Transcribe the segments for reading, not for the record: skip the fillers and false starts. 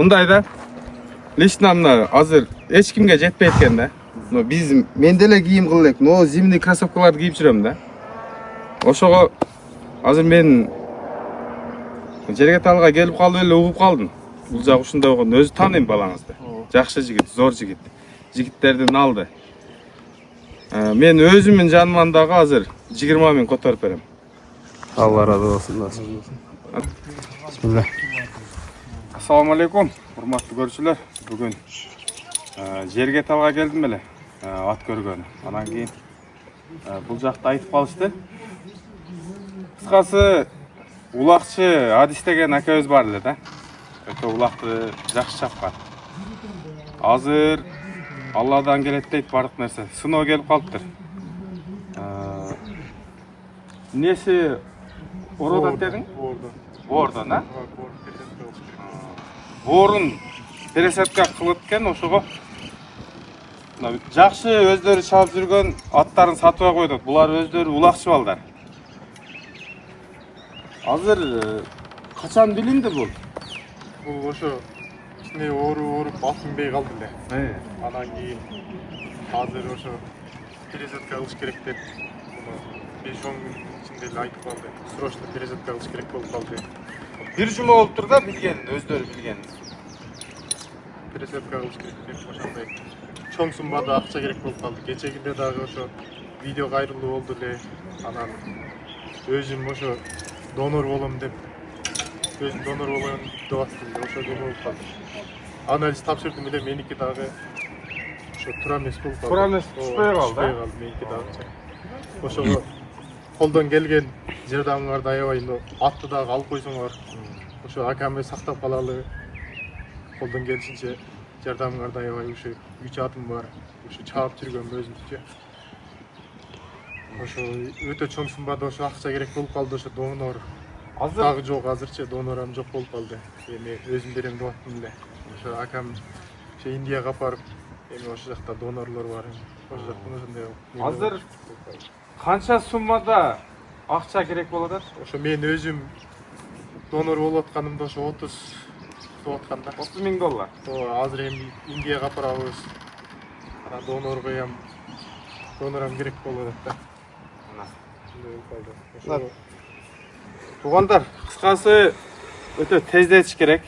Мындай да. Лично мына азыр эч кимге жетпей экен да. Биз мен деле кийим кылып элек, но зимний кроссовкаларды кийип жүрөм да. Ошого азыр мен жерге талга келип калып эле угуп калдым. Бул жак ушундай болгон. Өзү тааныйм балаңызды. Жакшы жигит, зор жигит. Жигиттердин алды. Мен өзүмүн жаныман дагы азыр 20 миң которуп берем. Алла разы болсын. Бисмилlah. Ассаламу алейкум, урматтуу көрүүчүлөр. Бүгүн жерге талга келдим эле. Ат көргөнү. Анан кийин бул жакта айтып калышты. Кыскасы улакчы Адис деген акабыз бар эле да. Өтө улакты жакшы чапкан. Азыр Алладан келет дейт бардык нерсе. Сыноо келип калыптыр. Несі орода дедің? Борда, на? Борын пересадка кылып экен, ошого жакшы өздөрү чабып жүргөн аттарын сатып койдук. Булар өздөрү улакчы балдар. Азыр качан билинди бул? Бул ошо кичине ооруп ат минбей калды эле. Анан кийин азыр ошо пересадка кылыш керек деп 5-10 күн içinde эле айтып калды. Срочно пересадка кылыш керек болуп калды. Бир жума болуптур да билген, өздөрү билген. Пересадка кылыш керек деп ошондой чоң суммада акча керек болуп калды. Кечегиде дагы ошо видео кайрылуу болду эле. Анан өзүм ошо донор болом деп өзүм донор болом деп аттым. Ошо донор болуп калды. Анализ тапшырдым эле, меники дагы ошо туура эмес болуп калды. Туура эмес, түшпөй калды. Меники дагы. Ошого колдон келген жардамыңарды аябай, атты дагы алып койсоңор. Ошо акамды сактап калалы. Колдон келишинче жардамыңарды аябай, ошо 3 атым бар. Ошо чаап жүргөм өзүмчө. Ошо өтө чоң суммада ошо акча керек болуп калды. Ошо донор Азыр дагы жок, азырча донорам жок болуп калды. Эми өзүм берем деп аттым эле. Ошо акам ошо Индияга апарып, эми ошо жакта донорлор бар. Ошо жактан ошондой. азыр канча суммада акча керек болот атат? Ошо мен өзүм донор болуп атканымда ошо 30 болуп атканда. 30 миң доллар. Азыр эми Индияга апарабыз. Анан донорам керек болуп атат да. Ошо Тугандар, кыскасы өтө тездетиш керек.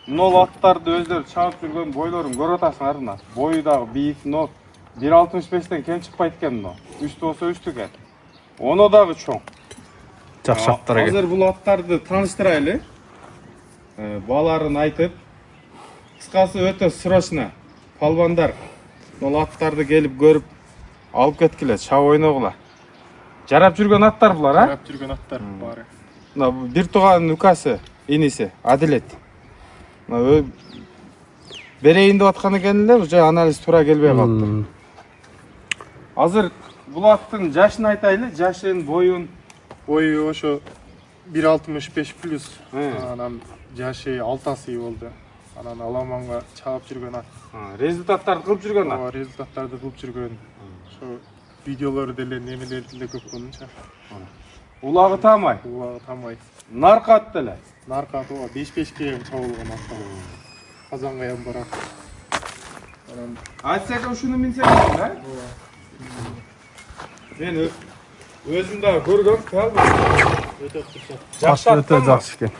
Мына аттарды өздөрү чабып жүргөн бойлорун көрүп атасыңар мына. Бою дагы бийик, 1.65-тен кем чыкпайт экен мына. 3 болсо 3 экен. Оно дагы чоң. Жакшы аттар экен. Азыр бул аттарды тааныштырайлы. Баларын айтып, кыскасы өтө срочно. Палбандар мына аттарды келип көрүп алып кеткиле, чабып ойногула. Жарап жүргөн аттар булар, а? жарап жүргөн аттар баары. Мына бир тууган укасы, иниси, Адилет. Мына берейин деп аткан экен эле, уже анализ туура келбей калды. Азыр бул аттын жашын айтайлы, жашын, боюн. Бою ошо 1.65 плюс. Анан жашы 6 асы болду. Анан аламанга чабып жүргөн ат. Результаттарды кылып жүргөн ат. Результаттарды кылып жүргөн. Ошо видеолору деле немелерди деле көп болмунча. Улагы таамай. Улагы таамай. Наркат деле. Наркат 5-5ке чабылган ат. Казангаям барат. Анан Айтсак ушуну минсек да? Мен өзүм дагы көргөм, калды. өтө кычак. Жакшы өтө жакшы экен.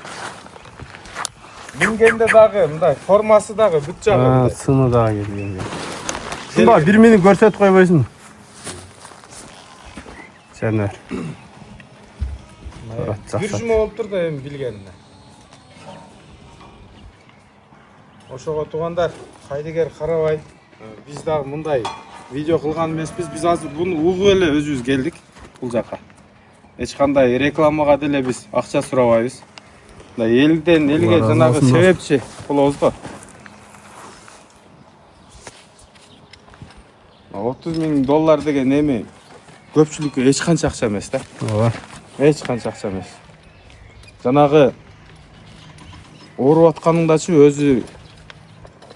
Мингенде дагы мындай формасы дагы бүт жагы. Сыны дагы келген. Сында бир мени көрсөтүп койбойсуң. Жанар. Бир жума болуптур да эми билгенине. Ошого туугандар, кайдыгер карабай. Биз дагы мындай видео кылган эмеспиз. Биз азыр буну угуп эле өзүбүз келдик бул жака. Эч кандай рекламага деле биз акча сурабайбыз. Элден элге жанагы себепчи болобуз го. 30 миң доллар деген эми көпчүлүккө эч канча акча эмес да. Ооба. Эч канча акча эмес. Жанагы ооруп атканыңдачы өзү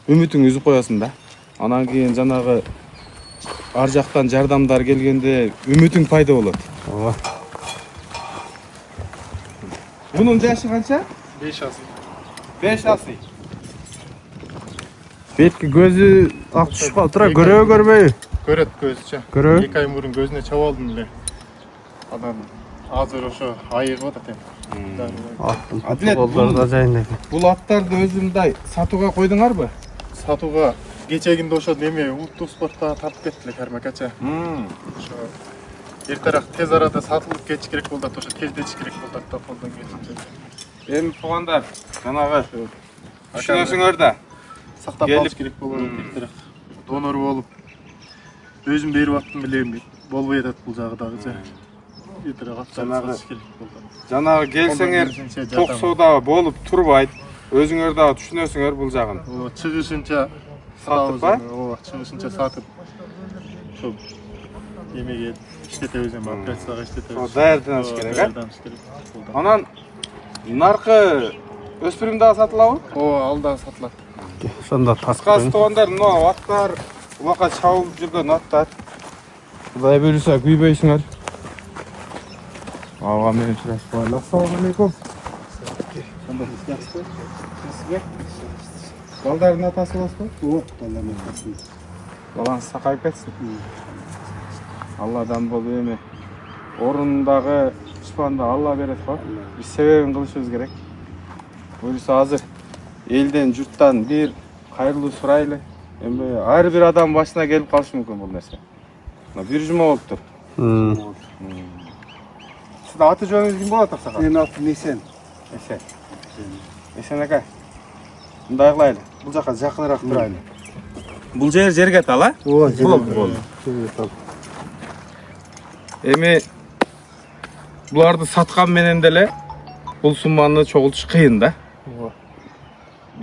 үмүтүң үзүп коесуң да. Анан кийин жанагы ар жактан жардамдар келгенде үмүтүң пайда болот. Ооба. Bunun yaşı kaça? 5 асы. 5 asy. Betki gözü aq tushib qoldi. Tura görmey. Көрөт көзүчө. Көрөбү? 2 ай мурун көзүнө чап алдым эле. Анан азыр ошо айыгып атат эми. Адилет, Колдорда жайын экен. Бул аттарды өзүмдай сатууга койдуңарбы? Сатууга кечегинде ошо неме улуттук спортко тартып кеттиле кармакача. Ошо эртерээк тез арада сатылып кетиш керек болду, ошо тездетиш керек болду да колдон келишинче. Эми туугандар, жанагы түшүнөсүңөр да. Сактап калыш керек болот эртерээк. Донор болуп өзүм берип аттым эле эми болбой атат бул жагы дагычы. Эртерээк Жанагы- акча керек болду. Жанагы келсеңер токсоодо болуп турбайт. Өзүңөр дагы түшүнөсүңөр бул жагын. Чыгышынча Сатып ба? Ооба, чыгышынча сатып. Ошо эмеге иштетебиз эми операцияга иштетебиз. Даярданыш керек, а? Даярданыш керек. Анан наркы өспүрүм дагы сатылабы? Ооба, ал дагы сатылат. Ошондо Кыскасы таскасы. туугандар, мына аттар, улакка чабылып жүргөн аттар. Кудай буйруса күйбөйсүңөр. Ага менен чурашпайлы. Ассаламу алейкум. Балдардын атасы болсу? Вот, баланың атасы. Балаңыз сакайып кетсин. Алладан болуп эми орнундагы шпанды Алла берет го. Биз себебин кылышыбыз керек. Буюрса азыр элден, журттан бир кайрылуу сурайлы. Эми ар бир адам башына келип калышы мүмкүн бул нерсе. Мына бир жума болуптур. Сиздин аты жөнүңүз ким болот аксакал? Менің атым Несен. Эсен. Эсен ака. Мындай кылайлы. Бул жака жакыныраак турайлы. Бул жерге тал, а? О, Болду. Эми буларды саткан менен деле бул сумманы чогултуш кыйын да.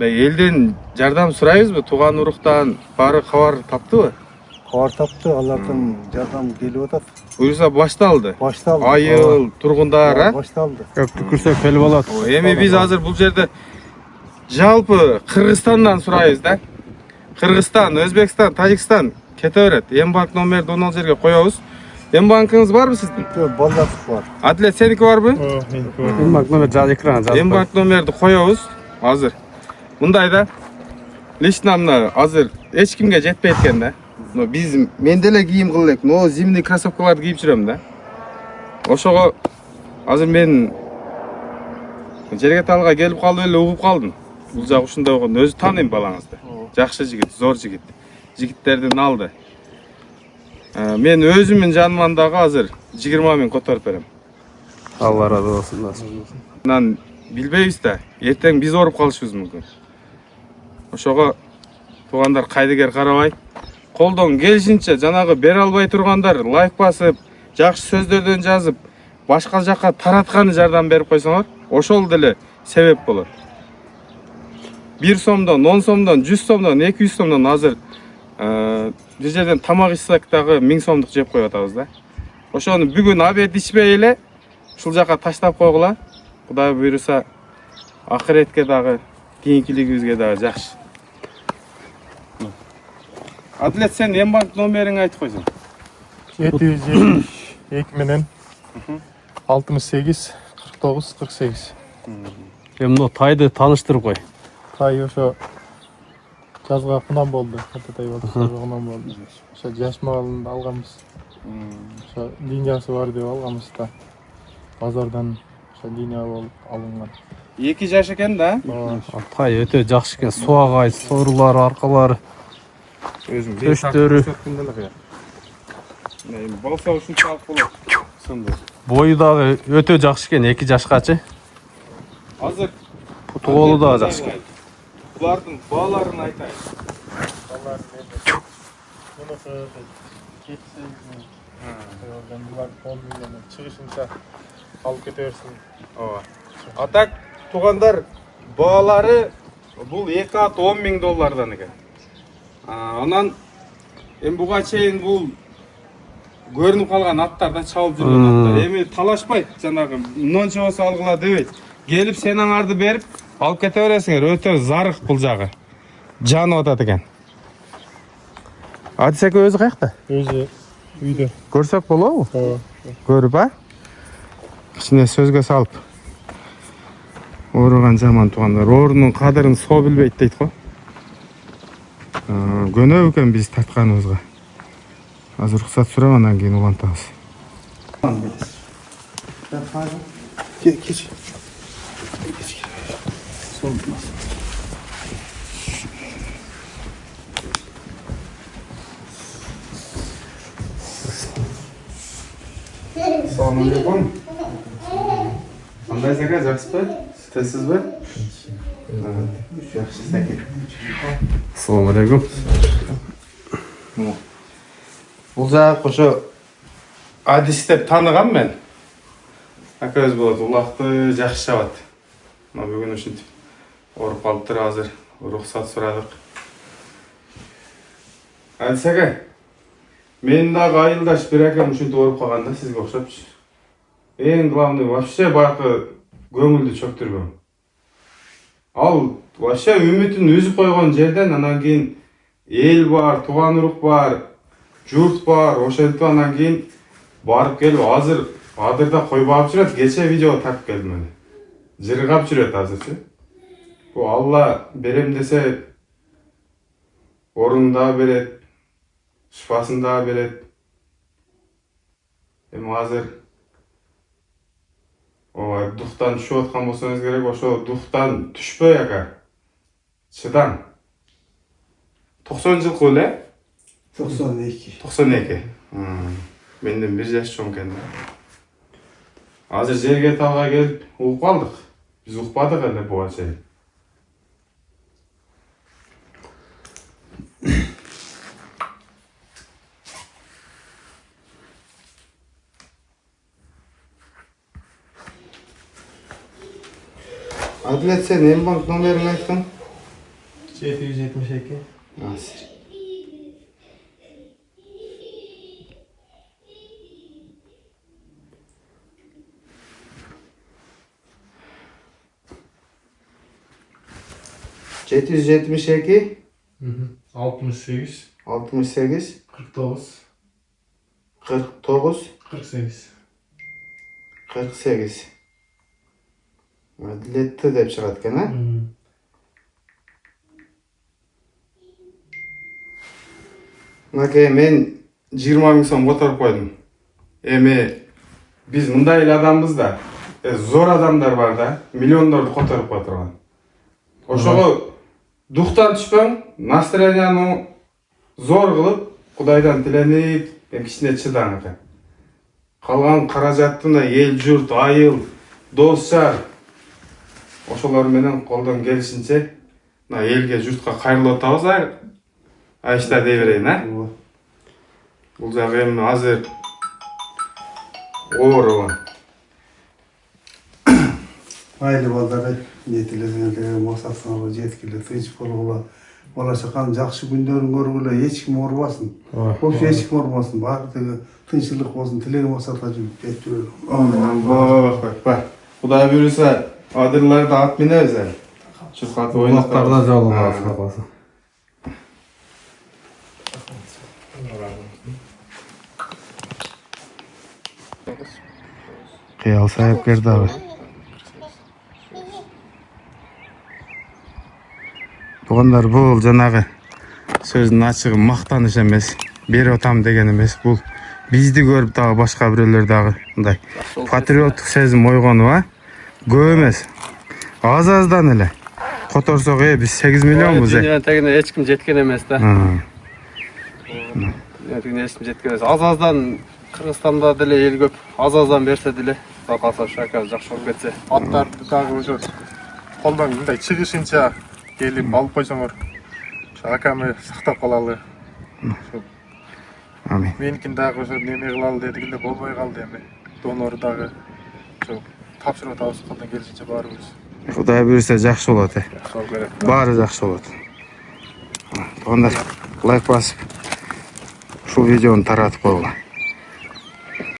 Элден жардам сурайбызбы? Тууган уруктан баары кабар таптыбы? Хабар тапты, алардын жардам келип атат. Буюрса башталды. Башталды. Айыл, тургундар, а? Башталды. Көп түкүрсөк келип алат. Эми биз азыр бул жерде жалпы Кыргызстандан сурайбыз да. Кыргызстан, Өзбекстан, Тажикстан кете берет. Эмбанк номерди онол жерге коебуз. Эмбанкыңыз барбы сиздин? Балдатып бар. Адилет, сеники барбы? Эмбанк номер жаз экрана жазып. Эмбанк номерди коебуз азыр. Мындай да. Лично мына азыр эч кимге жетпей экен да. Мен деле кийим кыла элек. Зимний кроссовкаларды кийип жүрөм да. Ошого азыр мен жерге талга келип калып эле угуп калдым. Бул жак ушундай болгон. Өзү тааныйм балаңызды. Жакшы жигит, зор жигит. Жигиттердин алды. Мен өзүмдүн жаныман дагы азыр 20 000 которуп берем. Алла разы болсун. Мындан билбейбиз да. Эртең биз ооруп калышыбыз мүмкүн. Ошого туугандар кайдыгер карабай, колдон келишинче жанагы бере албай тургандар лайк басып, жакшы сөздөрдөн жазып, башка жакка таратканы жардам берип койсоңор, ошол деле себеп болот. 1 сомдон, 10 сомдон, 100 сомдон, 200 сомдон азыр бир жерден тамак ичсек дагы 1000 сомдук жеп коюп атабыз да. Ошону бүгүн обед ичпей эле ушул жака таштап койгула. Кудай буйруса акыретке дагы, кийинкилигибизге дагы жакшы. Адилет, сен эмбанк номериңди айтып койсуң. 772 менен 68 49 48. Эмне тайды тааныштырып кой. Тай ошо жазга кунам болду. Кататай болду, кунам болду. Ошо жаш малын алганбыз. Ошо линиясы бар деп алганбыз да. Базардан ошо линия болуп алынган. 2 жаш экен да. Тай өтө жакшы экен. Суагай, соорулары, аркалары. Өзүм Төштөрү. Болсо ушунчалык болот. Сонда. Бою дагы өтө жакшы экен 2 жашкачы. Азыр Колу дагы жакшы экен. Булардын бааларын айтайын. Балар мунусу 7-8 миң. Булар 10 миллион чыгышынча алып кете берсин. Ооба. Атак туугандар, баалары бул 2 ат $10 000 экен. Анан эми буга чейин бул көрүнүп калган аттар да, чабып жүргөн аттар. Эми талашпайт, жанагы мынча болсо алгыла дебейт. Келип сен аңарды берип алып кете бересиңер. Өтө зарык бул жагы. Жанып атат экен. Адисеке өзү каякта? Өзү үйдө. Көрсөк болобу? Ооба. Көрүп, а? Кичине сөзгө салып. Ооруган жаман туугандар, оорунун кадырын соо билбейт дейт го. Көнөп экен биз тартканыбызга. Азыр уруксат сурап анан кийин улантабыз. Keç. Assalomu alaykum. Qanday aka, yaxshisiz? Sizmi? Yaxshi aka. Assalomu alaykum. Бул жак ошо Адис деп таныгам мен. Акабыз болот, улакты жакшы чабат. Мына бүгүн ушинтип ооруп калыптыр азыр. Уруксат сурадык. Адис ака, мен дагы айылдаш бир акам ушинтип ооруп калган да сизге окшопчу. Эң главный вообще баягы көңүлдү чөктүрбөң. Ал вообще үмүтүн үзүп койгон жерден анан кийин эл бар, тууган урук бар, журт бар, ошентип анан кийин барып келип азыр адырда койбоп жүрөт. Кече видео тартып келдим эне. Жыргап жүрөт азырчы. Бу Алла берем десе орунда берет, шифасын да берет. Эми азыр дуктан түшүп аткан болсоңуз керек, ошо дуктан түшпөй ака. Чыдаң. 90 жылкы эле? 92. 92. Менден 1 жаш чоң экен да. Азыр жерге талга келип угуп калдык. Биз укпадык эле буга чейин. Адилет, сен Мбанк номерин айткын? 772. Азыр. Жети жүз жетимиш эки 68 68 49 49 48. 48. Адилетті деп чыгат экен, а? Мынакей, мен 20 000 сом которуп койдум. Эми биз мындай эле адамбыз да. Зор адамдар бар да, миллиондорду которуп кое турган. Ошого дуктан түшпөң, настроенияны зор кылып, Кудайдан тиленип, кичине чыдаң экен. Калган каражаттына эл журт, айыл, дос жар ошолор менен колдон келишинче мына элге, журтка кайрылып атабыз, айышта дей берейин, а? Бул жак эми азыр оор. Айылы балдары нетилегенлерге максатына жеткиле, тынч болгула, бала чаканын жакшы күндөрүн көргүлө, эч ким оорубасын. Вообще эч ким оорубасын, баардыгы тынччылык болсун, тилеген максатка жетип жүрөлү. Амин. Кудай буйруса, адырларды ат минебиз эле. Чуркатып ойноп Улактарда жолу бар каласа. Кыял сайыпкер дагы. Туугандар, бул жанагы сөздүн ачыгы мактаныш эмес, берип атам деген эмес. Бул бизди көрүп дагы башка бирөөлөр дагы мындай патриоттук сезим ойгонуп, а? Көп эмес. Аз-аздан эле которсок, биз 8 миллионбуз. Дүйнөнүн тегине эч ким жеткен эмес да. Дүйнөнүн эч ким жеткен эмес. Аз-аздан Кыргызстанда деле эл көп. Az-azdan берсе деле, Кудай кааласа шака жакшы болуп кетсе. Аттарды дагы ошо колдон мындай чыгышынча келип алып койсоңор, акамы сактап калалы. Амин. Меникин дагы ошо неме кылалы дедик эле, болбой калды эми. Донор дагы ошо тапшырып атабыз, колдон келишинче баарыбыз. Кудай буйруса жакшы болот. Сол керек. Баары жакшы болот. Туугандар, лайк басып, ушул видеону таратып койгула.